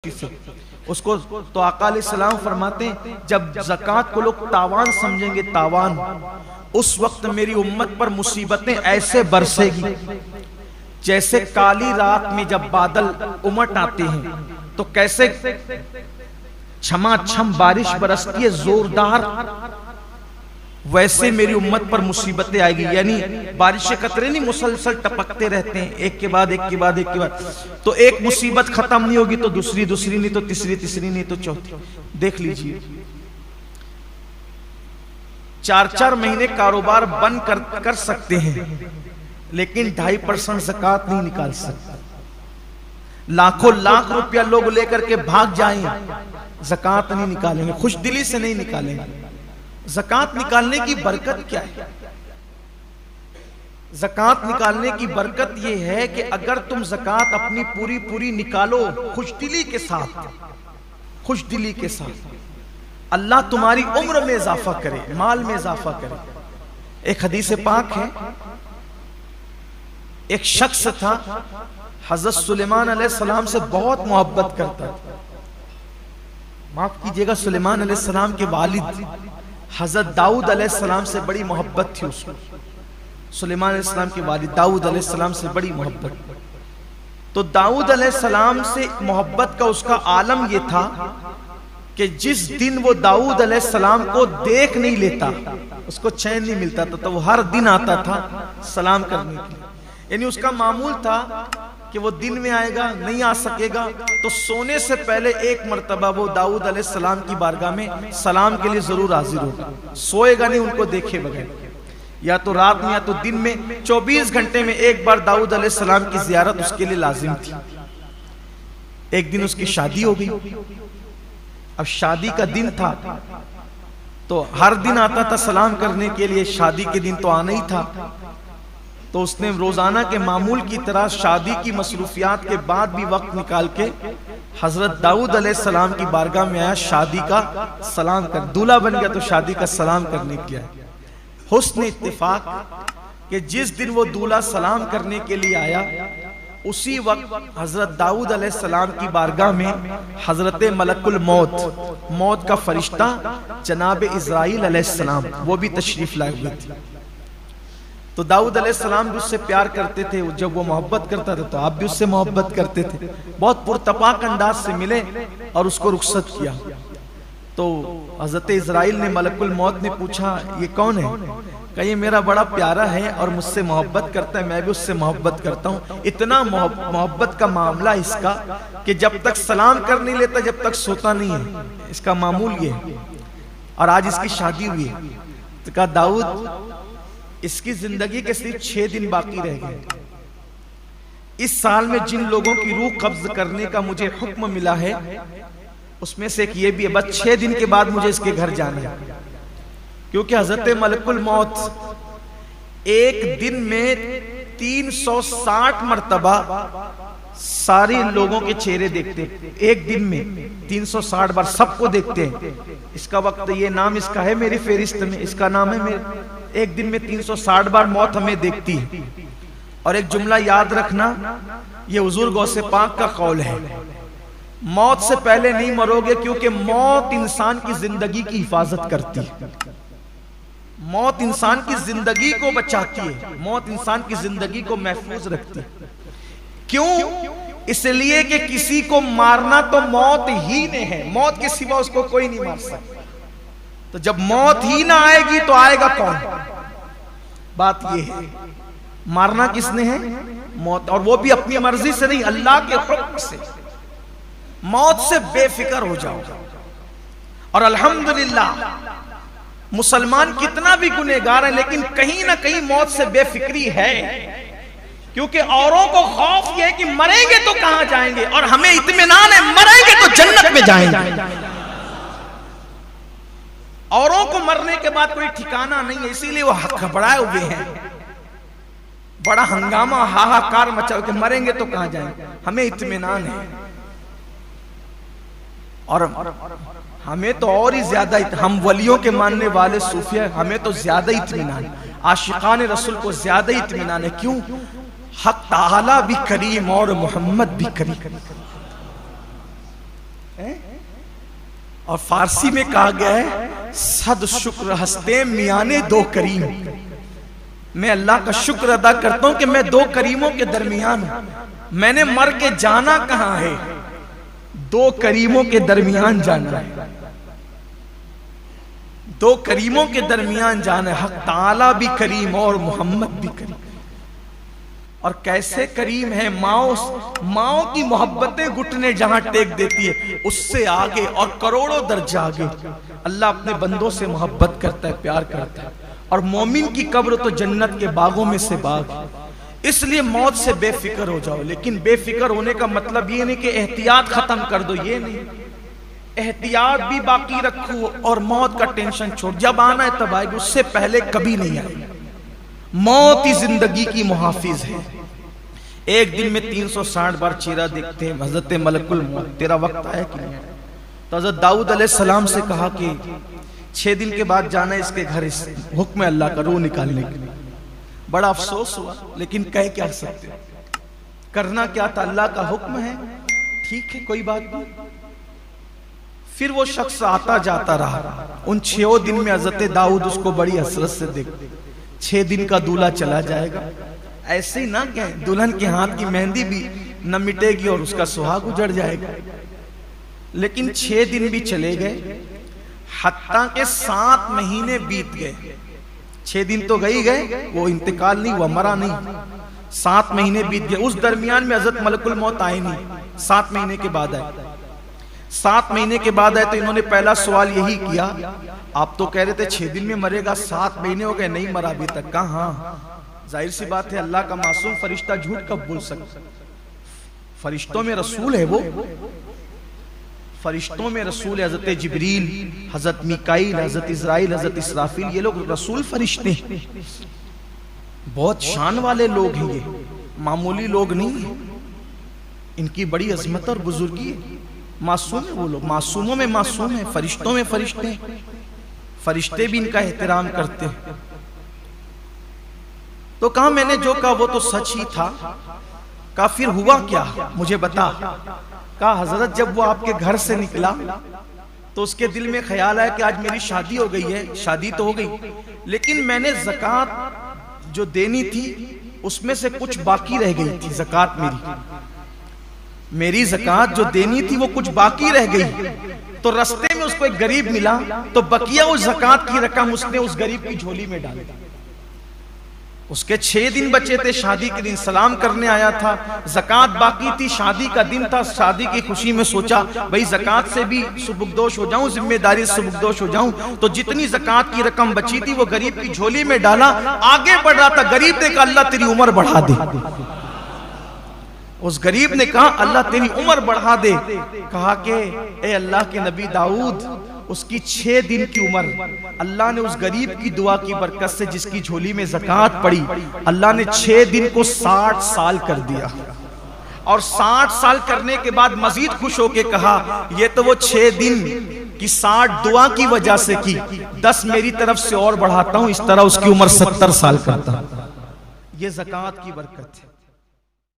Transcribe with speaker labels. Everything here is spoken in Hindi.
Speaker 1: से उसको तो आका अलैहिस्सलाम फरमाते हैं जब ज़कात को लोग तावान समझेंगे, तावान, उस वक्त मेरी उम्मत पर मुसीबतें ऐसे बरसेगी जैसे काली रात में जब बादल उमट आते हैं तो कैसे छमाछम बारिश बरसती है जोरदार, वैसे मेरी उम्मत पर मुसीबतें आएगी। यानी बारिश के कतरे नहीं मुसलसल टपकते रहते हैं, एक के बाद एक के बाद एक के बाद, तो एक मुसीबत खत्म नहीं होगी तो दूसरी, दूसरी नहीं तो तीसरी, तीसरी नहीं तो चौथी। देख लीजिए 4-4 महीने कारोबार बंद कर सकते हैं लेकिन 2.5% ज़कात नहीं निकाल सकते। लाखों लाख रुपया लोग लेकर के भाग जाएं, ज़कात नहीं निकालेंगे, खुश दिली से नहीं निकालेंगे। ज़कात निकालने की बरकत क्या है? ज़कात निकालने की बरकत यह है कि अगर तुम ज़कात अपनी पूरी पूरी निकालो खुशदिली के साथ, खुशदिली के साथ, अल्लाह तुम्हारी उम्र में इजाफा करे, माल में इजाफा करे। एक हदीस पाक है, एक शख्स था हज़रत सुलेमान अलैहिस्सलाम से बहुत मोहब्बत करता था। माफ कीजिएगा, सुलेमान अलैहिस्सलाम के वालिद हज़रत दाऊद अलैहिस्सलाम से बड़ी मोहब्बत थी उसको। सुलेमान अलैहिस्सलाम के वालिद दाऊद अलैहिस्सलाम से बड़ी मोहब्बत। तो दाऊद अलैहिस्सलाम से मोहब्बत का उसका आलम यह था कि जिस दिन वो दाऊद अलैहिस्सलाम को देख नहीं लेता उसको चैन नहीं मिलता था, तो वो हर दिन आता था सलाम करने के लिए। यानी उसका मामूल था कि वो दिन में आएगा, नहीं आ सकेगा तो सोने से पहले एक मर्तबा वो दाऊद अलैहिस्सलाम की बारगाह में सलाम के लिए जरूर हाजिर होगा। सोएगा नहीं उनको देखे बगैर, या तो रात में या तो दिन में, 24 घंटे में एक बार दाऊद अलैहिस्सलाम की जियारत उसके लिए लाजिम थी। एक दिन उसकी शादी हो गई। अब शादी का दिन था तो हर दिन आता था सलाम करने के लिए, शादी के दिन तो आना ही था। तो उसने रोजाना के मामूल की तरह शादी की मसरूफियात के बाद भी वक्त निकाल के हजरत दाऊद अलैहिस्सलाम की बारगाह में आया, शादी का सलाम कर, दूल्हा बन गया तो शादी का सलाम करने किया। हुस्न इत्तेफाक कि जिस दिन वो दूल्हा सलाम करने के लिए आया उसी वक्त हजरत दाऊद अलैहिस्सलाम की बारगाह में हजरत मलकुल मौत, मौत का फरिश्ता जनाब इज़राइल अलैहिस्सलाम वो भी तशरीफ लाए हुए थे। तो दाऊद अलैहिस्सलाम भी उससे प्यार करते थे, जब वो मोहब्बत करता था तो आप भी उससे मोहब्बत करते थे। बहुत पुरतपाक अंदाज से मिले और उसको रुखसत किया। तो हजरत इज़राइल ने, मलकुल मौत ने पूछा ये कौन है? कहा ये मेरा बड़ा प्यारा है और मुझसे मोहब्बत करता है, मैं भी उससे मोहब्बत करता हूँ। इतना मोहब्बत का मामला इसका कि जब तक सलाम कर नहीं लेता जब तक सोता नहीं है, इसका मामूल ये है। और आज इसकी शादी हुई है। तो कहा दाऊद इसकी जिंदगी के सिर्फ 6 दिन बाकी रह गए। इस साल में जिन लोगों की रूह कब्ज करने का मुझे हुक्म मिला है उसमें से एक ये भी है, बस 6 दिन के बाद मुझे इसके घर जाना है। क्योंकि हजरत मलकुल मौत एक दिन में 360 मरतबा सारे लोगों के चेहरे देखते, एक दिन में 360 बार सबको देखते हैं। इसका वक्त, ये नाम इसका है मेरी फेरिस्त में, इसका नाम है मेरे। एक दिन में 360 बार मौत हमें देखती है। और एक जुमला याद रखना, ये हुजूर गौसे पाक का कौल है, मौत से पहले नहीं मरोगे क्योंकि मौत इंसान की जिंदगी की हिफाजत करती है। मौत इंसान की जिंदगी को बचाती है, मौत इंसान की जिंदगी को महफूज रखती है। क्यों? इसलिए कि किसी को मारना तो मौत ही ने है, मौत के सिवा उसको कोई नहीं मार सकता। तो जब मौत ही ना आएगी तो आएगा कौन? बात यह है, मारना किसने है? मौत, और वो भी अपनी मर्जी से नहीं, अल्लाह के हुक्म से। मौत से बेफिक्र हो जाओ। और अल्हम्दुलिल्लाह मुसलमान कितना भी गुनहगार है लेकिन कहीं ना कहीं मौत से बेफिक्री है, क्योंकि औरों को खौफ यह है कि मरेंगे तो कहां जाएंगे, और हमें इत्मीनान है मरेंगे तो जन्नत में जाएंगे। औरों को मरने के बाद कोई ठिकाना नहीं है, इसीलिए वो घबराए हुए हैं, बड़ा हंगामा हाहाकार मचा के मरेंगे तो कहां जाएंगे। हमें इत्मीनान है, और हमें तो और ही ज्यादा, हम वलियों के मानने वाले सूफिया, हमें तो ज्यादा इत्मीनान, आशिकान रसूल को ज्यादा इत्मीनान है। क्यों? हक ताला भी करीम और मोहम्मद भी करीम। और फारसी में कहा गया है सद शुक्र हस्ते मियाने दो करीम। मैं अल्लाह का शुक्र अदा करता हूं कि मैं दो करीमों के दरमियान हूं। मैंने मर के जाना कहां है, दो करीमों के दरमियान जाना है, दो करीमों के दरमियान जाना है। हक ताला भी करीम और मोहम्मद भी करीम। और कैसे करीम है, माओ की मोहब्बतें घुटने जहां टेक देती है उससे आगे और करोड़ों दर्जा आगे अल्लाह अपने बंदों से मोहब्बत करता है, प्यार करता है। और मोमिन की कब्र तो जन्नत के बागों में से बाग। इसलिए मौत से बेफिक्र हो जाओ, लेकिन बेफिक्र होने का मतलब ये नहीं कि एहतियात खत्म कर दो, ये नहीं, एहतियात भी बाकी रखो और मौत का टेंशन छोड़। जब आना है तब आएगी, उससे पहले कभी नहीं आएगी। मौत ही जिंदगी की मुहाफिज है। एक दिन में 360 बार चेहरा देखते हैं हजरत मलकुल मौत, तेरा वक्त आया कि नहीं? तो हजरत दाऊद अलैहिस्सलाम से कहा कि 6 दिन के बाद जाना है इसके घर, इस हुक्म अल्लाह का रूह निकालने के लिए। बड़ा अफसोस हुआ, लेकिन कह क्या सकते, करना क्या था, अल्लाह का हुक्म है, ठीक है कोई बात नहीं। फिर वो शख्स आता जाता रहा। उन 6 दिन में हजरत दाऊद उसको बड़ी हसरत से देखते। 6 दिन का दूल्हा चला जाएगा, ऐसे ही ना कहें दुल्हन के हाथ की मेहंदी भी न मिटेगी और उसका सुहाग उजड़ जाएगा। लेकिन 6 दिन भी चले गए, हत्ता के 7 महीने बीत गए। 6 दिन तो गए ही गए, वो इंतकाल नहीं हुआ, मरा नहीं। 7 महीने बीत गए। उस दरमियान में हजरत मलकुल मौत आए नहीं, 7 महीने के बाद आए। 7 महीने के बाद आए तो इन्होंने पहला सवाल यही किया, आप तो कह रहे थे 6 दिन में मरेगा, 7 महीने हो गए नहीं मरा अभी तक। कहा हाँ, जाहिर सी बात है, अल्लाह का मासूम फरिश्ता झूठ कब बोल सकता? फरिश्तों में रसूल है वो, फरिश्तों में रसूल है। हजरत जिब्रील, हजरत मीकाईल, हजरत इज़राइल, हजरत इसराफील, ये लोग रसूल फरिश्ते हैं। बहुत शान वाले लोग हैं, ये मामूली लोग नहीं है। इनकी बड़ी अजमत और बुजुर्गी है। मासूम है वो लोग, मासूमों में मासूम है, फरिश्तों में फरिश्ते हैं। फरिश्ते भी इनका एहतराम करते हैं। तो कहा मैंने जो कहा वो तो सच ही था। कहा फिर हुआ क्या, मुझे बता। कहा हजरत जब वो आपके घर से निकला तो उसके दिल में ख्याल आया कि आज मेरी शादी हो गई है। शादी तो हो गई, लेकिन मैंने ज़कात जो देनी थी उसमें से कुछ बाकी रह गई थी। ज़कात मेरी ज़कात जो देनी थी वो कुछ बाकी रह गई। तो रास्ते में उसको एक गरीब मिला, तो बकिया उस ज़कात की रकम उसने उस गरीब की झोली में डाली। उसके 6 दिन बचे थे, शादी के दिन सलाम करने आया था, ज़कात बाकी थी, शादी का दिन था। शादी की खुशी में सोचा भाई ज़कात से भी सुबुकदोश हो जाऊं, जिम्मेदारी से सुबुकदोश हो जाऊं। तो जितनी ज़कात की रकम बची थी वो गरीब की झोली में डाला। आगे बढ़ रहा था, गरीब ने कहा अल्लाह तेरी उम्र बढ़ा दे। उस गरीब ने कहा अल्लाह तेरी उम्र बढ़ा दे। कहा कि ए अल्लाह के नबी दाऊद, उसकी 6 दिन की उम्र अल्लाह ने उस गरीब की दुआ की बरकत से, जिसकी झोली में ज़कात पड़ी, अल्लाह ने 6 दिन को 60 साल कर दिया। और 60 साल करने के बाद मजीद खुश होके कहा ये तो वो 6 दिन की 60 दुआ की वजह से की, 10 मेरी तरफ से और बढ़ाता हूं, इस तरह उसकी उम्र 70 साल करता। ये ज़कात की बरकत है।